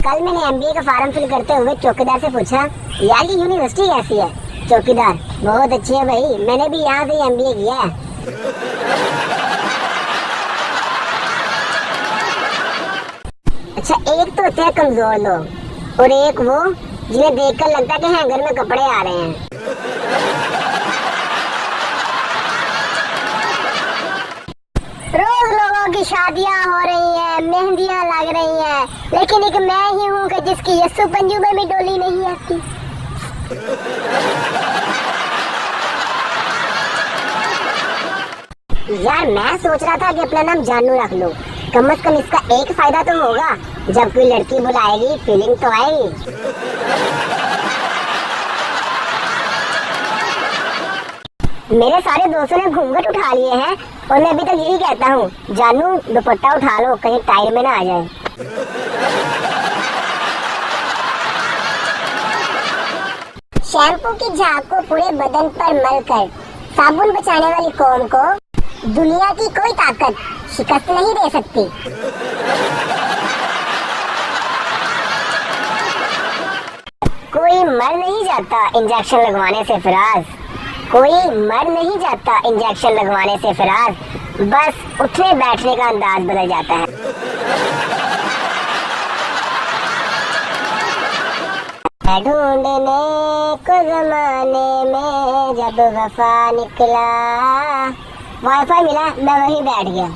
कल मैंने एमबीए का फॉर्म फिल करते हुए चौकीदार से पूछा, यार ये यूनिवर्सिटी कैसी है? चौकीदार, बहुत अच्छी है भाई, मैंने भी यहाँ से एमबीए किया है। अच्छा, एक तो होते हैं कमजोर लोग और एक वो जिन्हें देखकर लगता है कि हैंगर में कपड़े आ रहे हैं। रोज लोगों की शादियां हो रही हैं, मेहंदियां लग रही हैं, लेकिन एक मैं ही हूँ कि जिसकी यस्सु पंजू में भी डोली नहीं आती। यार मैं सोच रहा था कि अपना नाम जानू रख लूं, कम से कम इसका एक फायदा तो होगा, जब कोई लड़की बुलाएगी फीलिंग तो आएगी। मेरे सारे दोस्तों ने घूंघट उठा लिए हैं और मैं अभी तक यही कहता हूँ, जानू दुपट्टा उठा लो, कहीं टायर में ना आ जाए। शैम्पू की झाग को पूरे बदन पर मलकर साबुन बचाने वाली कौम को दुनिया की कोई ताकत शिकस्त नहीं दे सकती। कोई मर नहीं जाता इंजेक्शन लगवाने से फिराज, कोई मर नहीं जाता इंजेक्शन लगवाने से फिराज, बस उठने बैठने का अंदाज बदल जाता है। ढूंढने को जमाने में जब वफा निकला, वाईफाई मिला, मैं वहीं बैठ गया।